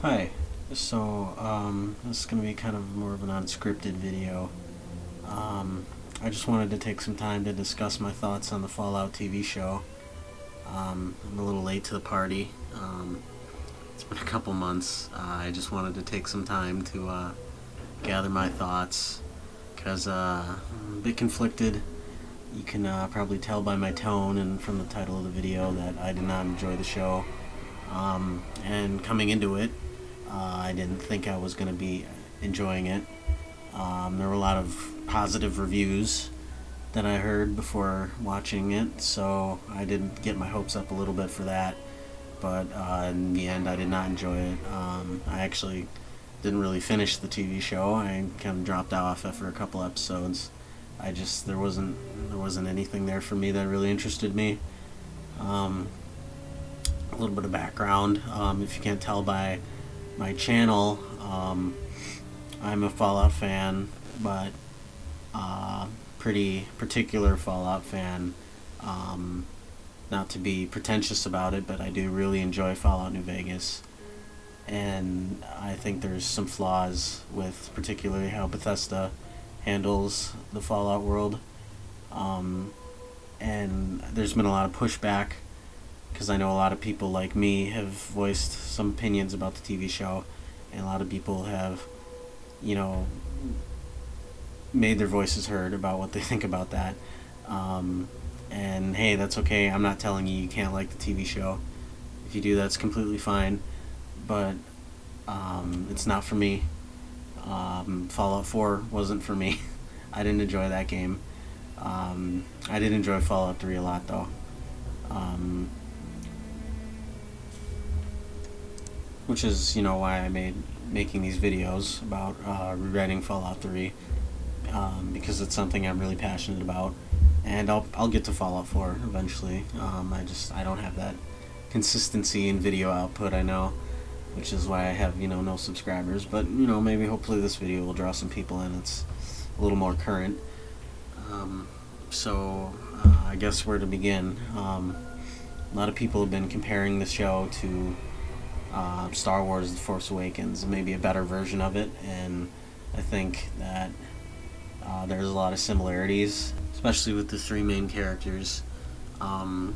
Hi. This is going to be kind of more of an unscripted video. I just wanted to take some time to discuss my thoughts on the Fallout TV show. I'm a little late to the party. It's been a couple months. I just wanted to take some time to gather my thoughts because I'm a bit conflicted. You can probably tell by my tone and from the title of the video that I did not enjoy the show. And coming into it, I didn't think I was going to be enjoying it. There were a lot of positive reviews that I heard before watching it, so I did get my hopes up a little bit for that. But in the end, I did not enjoy it. I actually didn't really finish the TV show. I kind of dropped off after a couple episodes. There wasn't anything there for me that really interested me. A little bit of background. If you can't tell by my channel, I'm a Fallout fan, but pretty particular Fallout fan. Not to be pretentious about it, but I do really enjoy Fallout New Vegas. And I think there's some flaws with particularly how Bethesda handles the Fallout world. And there's been a lot of pushback because I know a lot of people like me have voiced some opinions about the TV show, and a lot of people have, you know, made their voices heard about what they think about that. And hey, that's okay. I'm not telling you can't like the TV show. If you do, that's completely fine. But it's not for me. Fallout 4 wasn't for me. I didn't enjoy that game. I did enjoy Fallout 3 a lot, though. Which is, why I made making these videos about rewriting Fallout 3, because it's something I'm really passionate about, and I'll get to Fallout 4 eventually. I don't have that consistency in video output, I know, which is why I have no subscribers. But maybe hopefully this video will draw some people in. It's a little more current. I guess where to begin. A lot of people have been comparing the show to Star Wars: The Force Awakens, maybe a better version of it, and I think that there's a lot of similarities, especially with the three main characters. And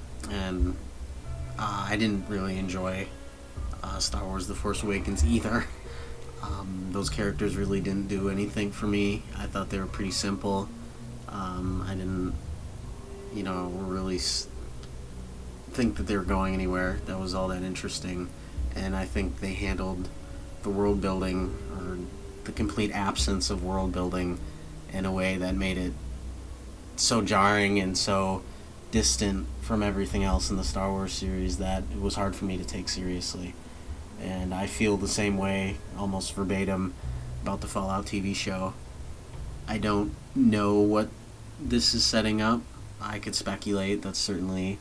I didn't really enjoy Star Wars: The Force Awakens either. Those characters really didn't do anything for me. I thought they were pretty simple. I didn't, really think that they were going anywhere that was all that interesting. And I think they handled the world building, or the complete absence of world building, in a way that made it so jarring and so distant from everything else in the Star Wars series that it was hard for me to take seriously. And I feel the same way, almost verbatim, about the Fallout TV show. I don't know what this is setting up. I could speculate. That's certainly,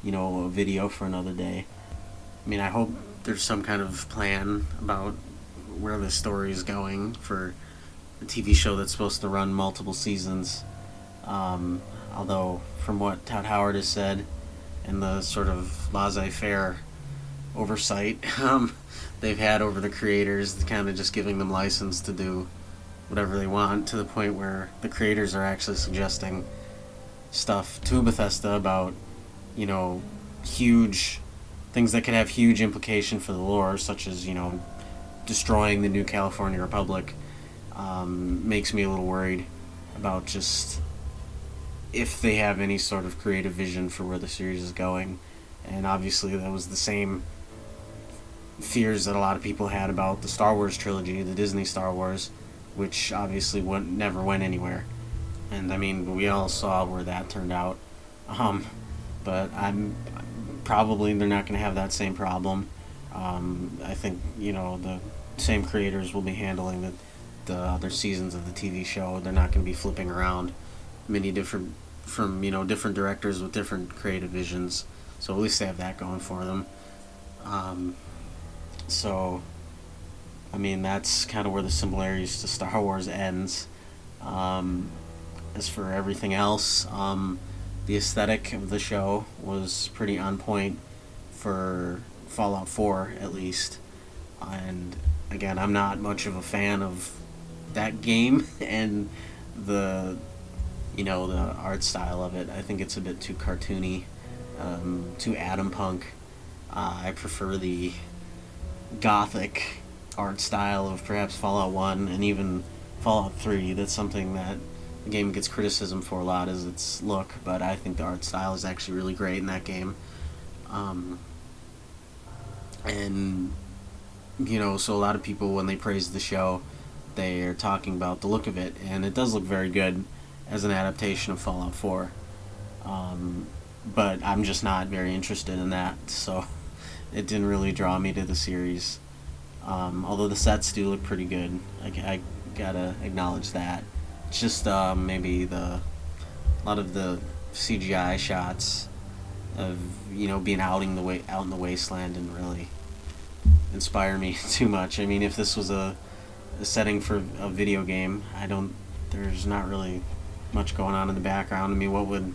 a video for another day. I mean, I hope there's some kind of plan about where the story is going for a TV show that's supposed to run multiple seasons. Although, from what Todd Howard has said, and the sort of laissez-faire oversight they've had over the creators, kind of just giving them license to do whatever they want, to the point where the creators are actually suggesting stuff to Bethesda about, huge things that could have huge implication for the lore, such as, destroying the New California Republic. Makes me a little worried about just if they have any sort of creative vision for where the series is going. And obviously that was the same fears that a lot of people had about the Star Wars trilogy, the Disney Star Wars, which obviously never went anywhere. And I mean, we all saw where that turned out. But probably they're not going to have that same problem. I think the same creators will be handling the other seasons of the TV show. They're not going to be flipping around different directors with different creative visions. So at least they have that going for them. That's kind of where the similarities to Star Wars ends. As for everything else, the aesthetic of the show was pretty on point for Fallout 4, at least. And again, I'm not much of a fan of that game and the the art style of it. I think it's a bit too cartoony, too Atom Punk. I prefer the gothic art style of perhaps Fallout 1 and even Fallout 3. That's something that the game gets criticism for a lot, is its look, but I think the art style is actually really great in that game. Um, and, so a lot of people, when they praise the show, they are talking about the look of it, and it does look very good as an adaptation of Fallout 4. But I'm just not very interested in that, so it didn't really draw me to the series. Although the sets do look pretty good, I gotta acknowledge that. It's just maybe a lot of the CGI shots of being out in the wasteland didn't really inspire me too much. I mean, if this was a setting for a video game, there's not really much going on in the background. I mean, what would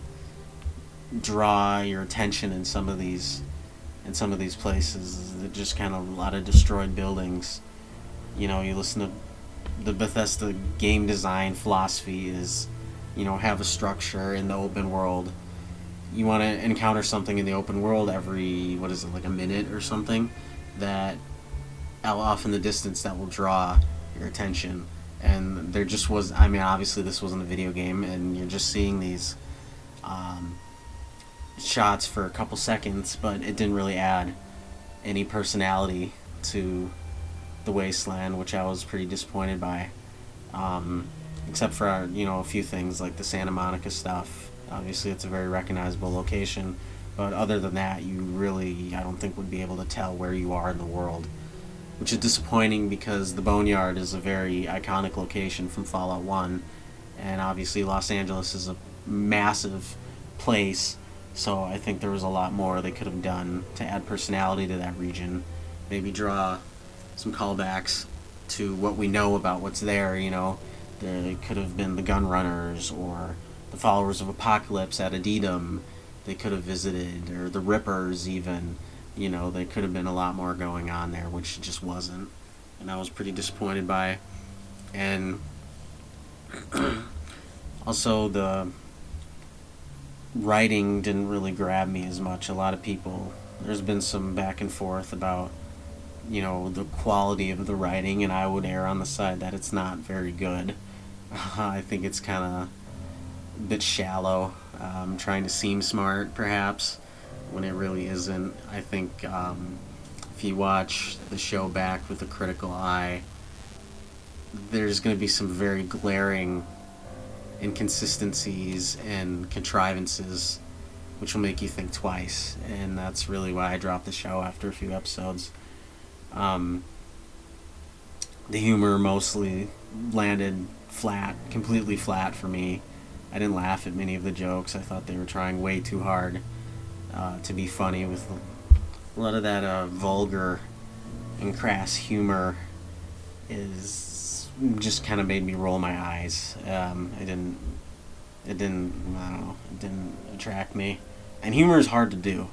draw your attention in some of these places? Is just kind of a lot of destroyed buildings. You listen to the Bethesda game design philosophy is, have a structure in the open world. You want to encounter something in the open world every, what is it, like a minute or something, that off in the distance that will draw your attention. And there just was, I mean, obviously this wasn't a video game, and you're just seeing these shots for a couple seconds, but it didn't really add any personality to the wasteland, which I was pretty disappointed by. Except for a few things like the Santa Monica stuff. Obviously, it's a very recognizable location, but other than that, you really, I don't think, would be able to tell where you are in the world, which is disappointing because the Boneyard is a very iconic location from Fallout 1, and obviously Los Angeles is a massive place, so I think there was a lot more they could have done to add personality to that region. Maybe draw some callbacks to what we know about what's there. There could have been the Gunrunners or the Followers of Apocalypse at Adidam. They could have visited, or the Rippers even. There could have been a lot more going on there, which just wasn't, and I was pretty disappointed by. And also the writing didn't really grab me as much. A lot of people, there's been some back and forth about the quality of the writing, and I would err on the side that it's not very good. I think it's kind of a bit shallow, trying to seem smart perhaps when it really isn't. I think if you watch the show back with a critical eye, there's going to be some very glaring inconsistencies and contrivances which will make you think twice, and that's really why I dropped the show after a few episodes. The humor mostly landed flat, completely flat for me. I didn't laugh at many of the jokes. I thought they were trying way too hard to be funny, with a lot of that vulgar and crass humor is just kind of made me roll my eyes. It didn't, I don't know, it didn't attract me. And humor is hard to do,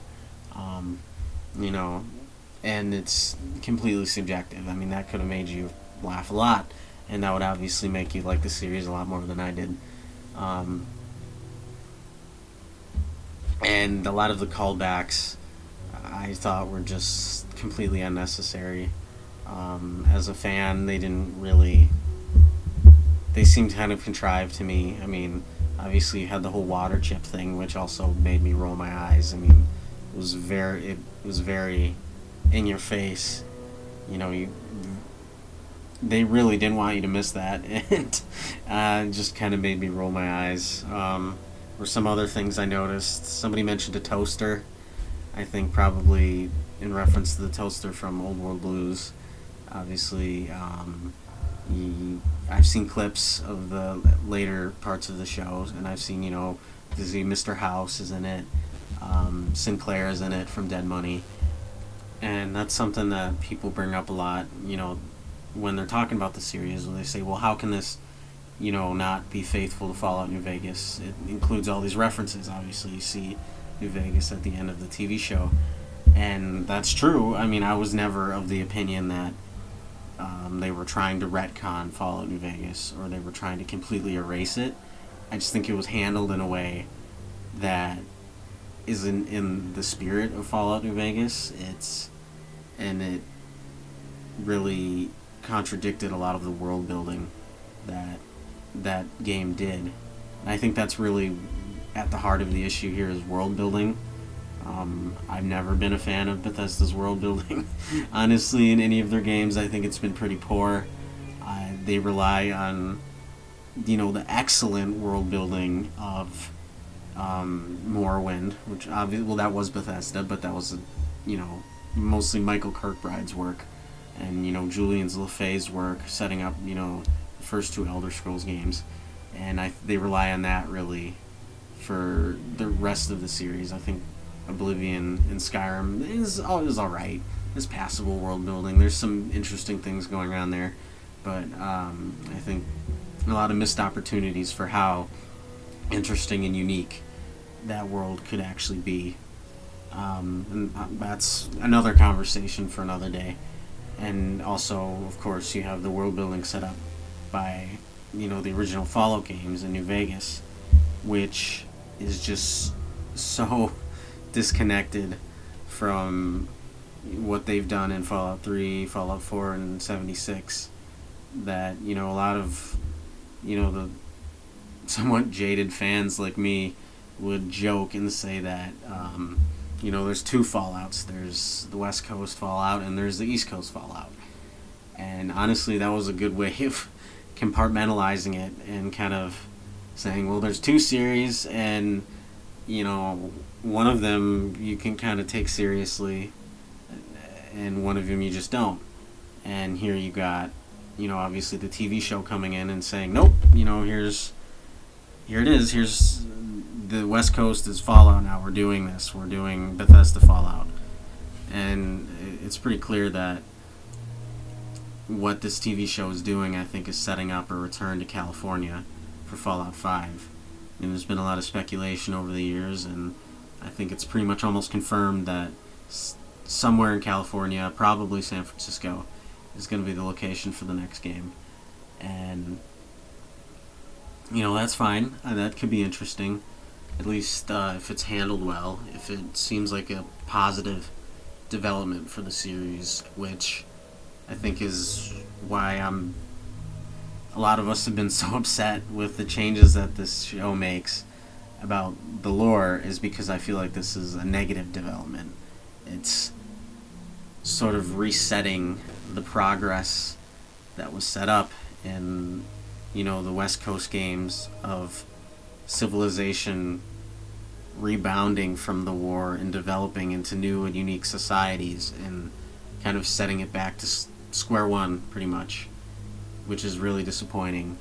and it's completely subjective. I mean, that could have made you laugh a lot, and that would obviously make you like the series a lot more than I did. And a lot of the callbacks I thought were just completely unnecessary. As a fan, they seemed kind of contrived to me. I mean, obviously you had the whole water chip thing, which also made me roll my eyes. I mean, it was very in your face. They really didn't want you to miss that, and just kind of made me roll my eyes. Or some other things I noticed. Somebody mentioned a toaster. I think probably in reference to the toaster from Old World Blues. Obviously, I've seen clips of the later parts of the show, and I've seen, Mr. House is in it, Sinclair is in it from Dead Money, and that's something that people bring up a lot, when they're talking about the series, when they say, well, how can this, not be faithful to Fallout New Vegas? It includes all these references. Obviously, you see New Vegas at the end of the TV show, and that's true. I mean, I was never of the opinion that they were trying to retcon Fallout New Vegas, or they were trying to completely erase it. I just think it was handled in a way that isn't in the spirit of Fallout New Vegas. It really contradicted a lot of the world building that that game did. And I think that's really at the heart of the issue here is world building. I've never been a fan of Bethesda's world building. Honestly, in any of their games, I think it's been pretty poor. They rely on, the excellent world building of Morrowind, which obviously, well, that was Bethesda, but that was, mostly Michael Kirkbride's work, and Julian LaFay's work setting up, the first two Elder Scrolls games, and they rely on that really for the rest of the series. I think Oblivion and Skyrim is all right. It's passable world building. There's some interesting things going on there, but I think a lot of missed opportunities for how interesting and unique that world could actually be. And that's another conversation for another day. And also, of course, you have the world building set up by, the original Fallout games in New Vegas, which is just so disconnected from what they've done in Fallout 3, Fallout 4, and 76, that, a lot of, the somewhat jaded fans like me would joke and say that, there's two Fallouts. There's the West Coast Fallout and there's the East Coast Fallout. And honestly, that was a good way of compartmentalizing it and kind of saying, well, there's two series, and, one of them you can kind of take seriously, and one of them you just don't. And here you got, obviously the TV show coming in and saying, nope, here it is. Here's the West Coast is Fallout now. We're doing this. We're doing Bethesda Fallout. And it's pretty clear that what this TV show is doing, I think, is setting up a return to California for Fallout 5. And there's been a lot of speculation over the years, and I think it's pretty much almost confirmed that somewhere in California, probably San Francisco, is going to be the location for the next game. And, that's fine. That could be interesting, at least if it's handled well, if it seems like a positive development for the series, which I think is why a lot of us have been so upset with the changes that this show makes about the lore, is because I feel like this is a negative development. It's sort of resetting the progress that was set up in, the West Coast games of civilization rebounding from the war and developing into new and unique societies, and kind of setting it back to square one, pretty much, which is really disappointing,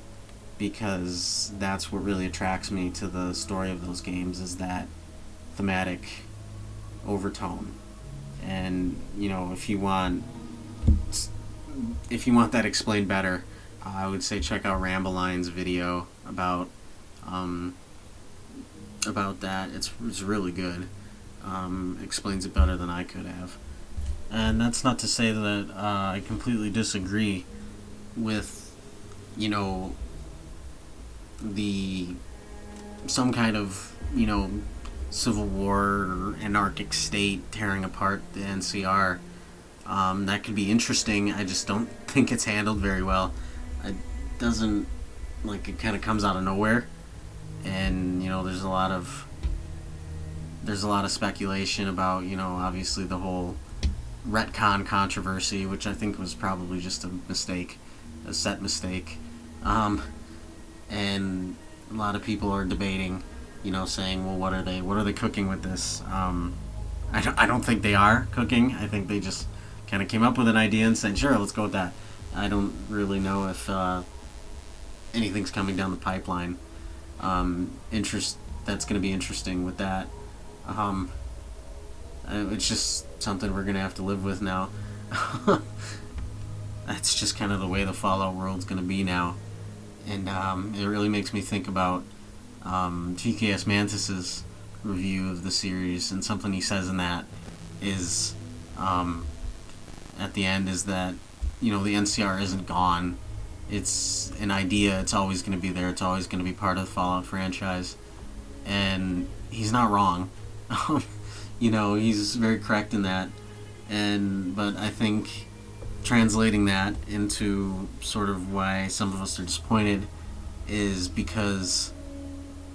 because that's what really attracts me to the story of those games, is that thematic overtone. And if you want that explained better, I would say check out Rambaline's video about that. It's really good. Explains it better than I could have. And that's not to say that I completely disagree with, some kind of, civil war or anarchic state tearing apart the NCR. That could be interesting. I just don't think it's handled very well. It doesn't, it kind of comes out of nowhere. And, there's a lot of speculation about, obviously the whole retcon controversy, which I think was probably just a mistake, a set mistake. And a lot of people are debating, saying, well, what are they cooking with this? I don't think they are cooking. I think they just kind of came up with an idea and said, sure, let's go with that. I don't really know if anything's coming down the pipeline. That's going to be interesting with that. It's just something we're going to have to live with now. That's just kind of the way the Fallout world's going to be now. And it really makes me think about TKS Mantis's review of the series, and something he says in that is, at the end, is that the NCR isn't gone. It's an idea. It's always going to be there. It's always going to be part of the Fallout franchise, and he's not wrong. He's very correct in that. But I think translating that into sort of why some of us are disappointed is because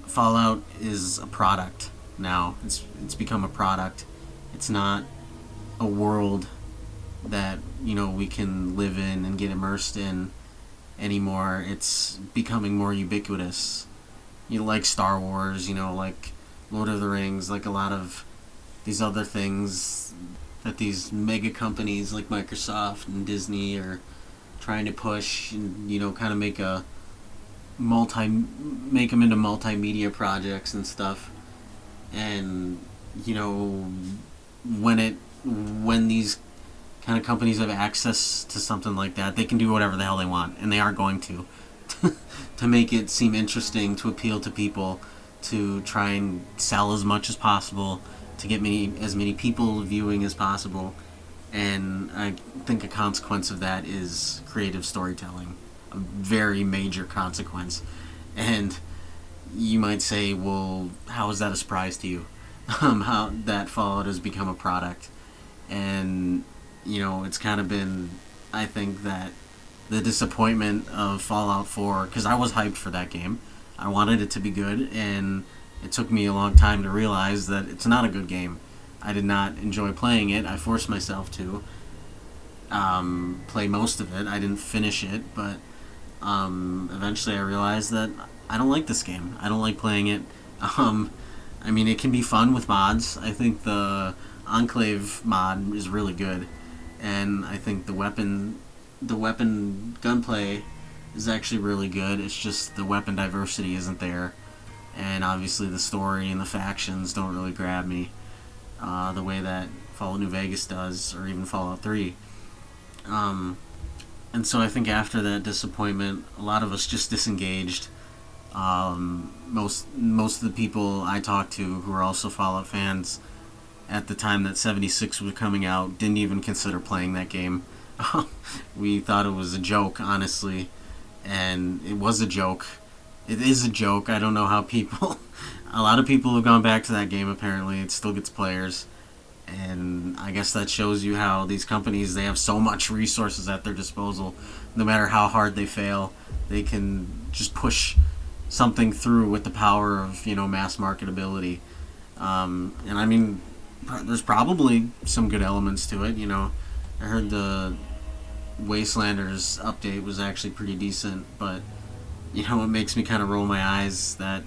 Fallout is a product now. It's become a product. It's not a world that we can live in and get immersed in anymore. It's becoming more ubiquitous. Like Star Wars, like Lord of the Rings, like a lot of these other things that these mega companies like Microsoft and Disney are trying to push, and kind of make them into multimedia projects and stuff. And when these kind of companies have access to something like that, they can do whatever the hell they want, and they are going to to make it seem interesting, to appeal to people, to try and sell as much as possible, to get as many people viewing as possible. And I think a consequence of that is creative storytelling, a very major consequence. And you might say, well, how is that a surprise to you? How that Fallout has become a product. And it's kind of been, I think, that the disappointment of Fallout 4, because I was hyped for that game. I wanted it to be good, and it took me a long time to realize that it's not a good game. I did not enjoy playing it. I forced myself to play most of it. I didn't finish it, but eventually I realized that I don't like this game. I don't like playing it. It can be fun with mods. I think the Enclave mod is really good, and I think the weapon gunplay is actually really good. It's just the weapon diversity isn't there, and obviously the story and the factions don't really grab me the way that Fallout New Vegas does, or even Fallout 3. And so I think after that disappointment, a lot of us just disengaged. Most of the people I talked to who were also Fallout fans at the time that 76 was coming out didn't even consider playing that game. We thought it was a joke, honestly, and it was a joke. It is a joke. I don't know how a lot of people have gone back to that game. Apparently, it still gets players, and I guess that shows you how these companies, they have so much resources at their disposal. No matter how hard they fail, they can just push something through with the power of mass marketability. There's probably some good elements to it. I heard the Wastelanders update was actually pretty decent, but it makes me kind of roll my eyes that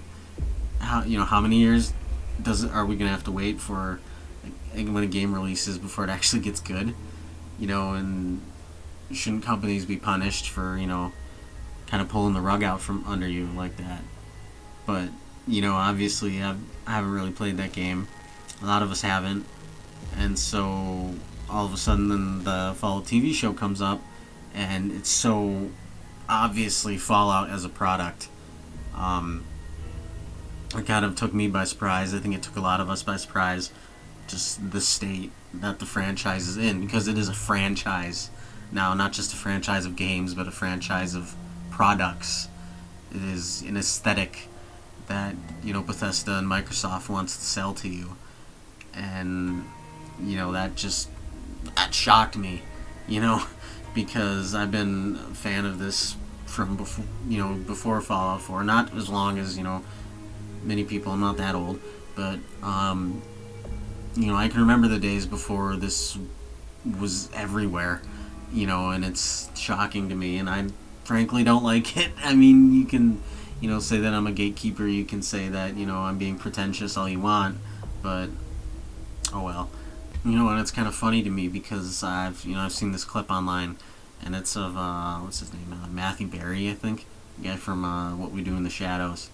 how many years are we gonna have to wait for when a game releases before it actually gets good? And shouldn't companies be punished for kind of pulling the rug out from under you like that? But obviously I haven't really played that game. A lot of us haven't, and so all of a sudden then the Fallout TV show comes up, and it's so obviously Fallout as a product. It kind of took me by surprise. I think it took a lot of us by surprise, just the state that the franchise is in, because it is a franchise now, not just a franchise of games, but a franchise of products. It is an aesthetic that Bethesda and Microsoft wants to sell to you, and that shocked me, because I've been a fan of this from before Fallout 4. Not as long as many people. I'm not that old, but I can remember the days before this was everywhere, and it's shocking to me, and I frankly don't like it. You can say that I'm a gatekeeper. You can say that I'm being pretentious all you want, but oh well. And it's kind of funny to me because I've seen this clip online, and it's of what's his name, Matthew Berry, I think, the guy from What We Do in the Shadows.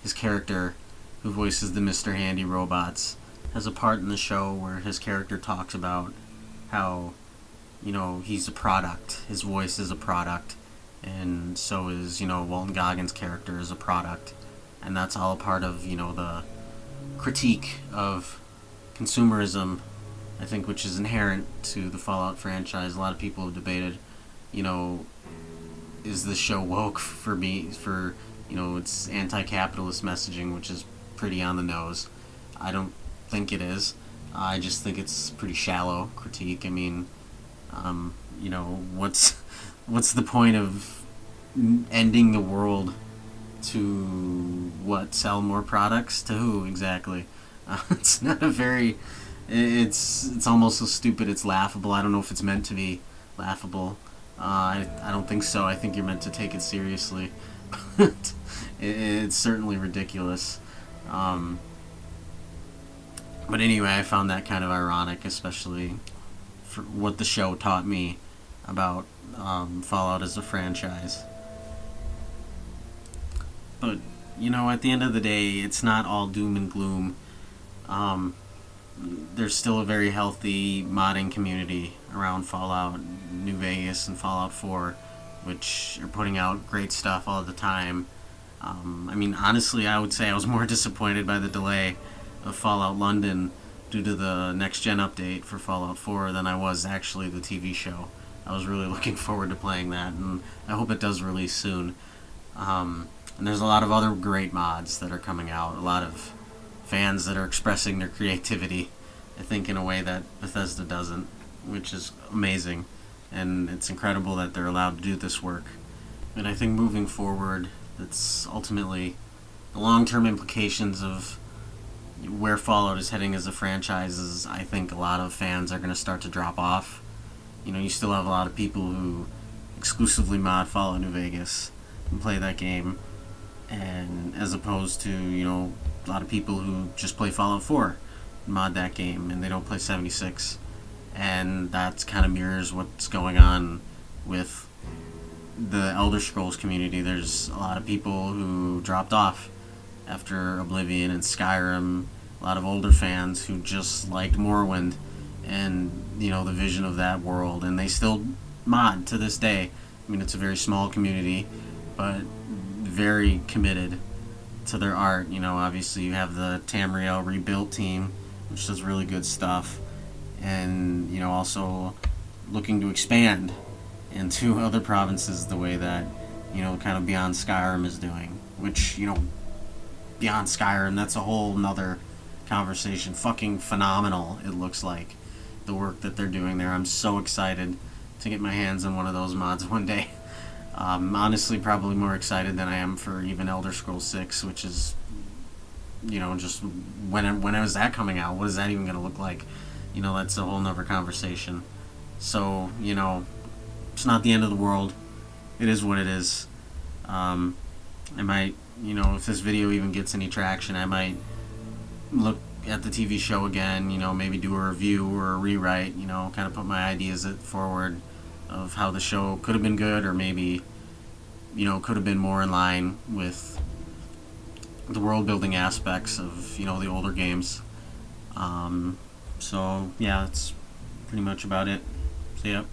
His character, who voices the Mr. Handy robots, has a part in the show where his character talks about how he's a product. His voice is a product, and so is Walton Goggins' character is a product, and that's all a part of the critique of consumerism, I think, which is inherent to the Fallout franchise. A lot of people have debated you know, is the show woke for me for its anti-capitalist messaging, which is pretty on the nose. I don't think it is. I just think it's pretty shallow critique. I mean, what's the point of ending the world to what, sell more products to who exactly? It's not a very. It's almost so stupid it's laughable. I don't know if it's meant to be laughable. I don't think so. I think you're meant to take it seriously. It's certainly ridiculous. Um, but anyway, I found that kind of ironic, especially for what the show taught me about Fallout as a franchise. But at the end of the day, it's not all doom and gloom. Um, there's still a very healthy modding community around Fallout New Vegas and Fallout 4, which are putting out great stuff all the time. I mean, honestly, I would say I was more disappointed by the delay of Fallout London due to the next gen update for Fallout 4 than I was actually the TV show. I was really looking forward to playing that, and I hope it does release soon. And there's a lot of other great mods that are coming out, a lot of fans that are expressing their creativity, I think, in a way that Bethesda doesn't, which is amazing. And it's incredible that they're allowed to do this work. And I think moving forward, that's ultimately the long-term implications of where Fallout is heading as a franchise. Is I think a lot of fans are going to start to drop off. You still have a lot of people who exclusively mod Fallout New Vegas and play that game, and as opposed to a lot of people who just play Fallout 4 and mod that game, and they don't play 76. And that kind of mirrors what's going on with the Elder Scrolls community. There's a lot of people who dropped off after Oblivion and Skyrim, a lot of older fans who just liked Morrowind and the vision of that world, and they still mod to this day. I mean, it's a very small community, but very committed to their art. Obviously you have the Tamriel Rebuilt team, which does really good stuff, and also looking to expand into other provinces the way that kind of Beyond Skyrim is doing, which Beyond Skyrim, that's a whole nother conversation. Fucking phenomenal, it looks like, the work that they're doing there. I'm so excited to get my hands on one of those mods one day. Honestly, probably more excited than I am for even Elder Scrolls 6, which is, just when is that coming out? What is that even going to look like? That's a whole nother conversation. So, it's not the end of the world. It is what it is. I might, if this video even gets any traction, I might look at the TV show again, maybe do a review or a rewrite, kind of put my ideas forward of how the show could have been good, or maybe, could have been more in line with the world building aspects of, the older games. So, yeah, that's pretty much about it. See ya.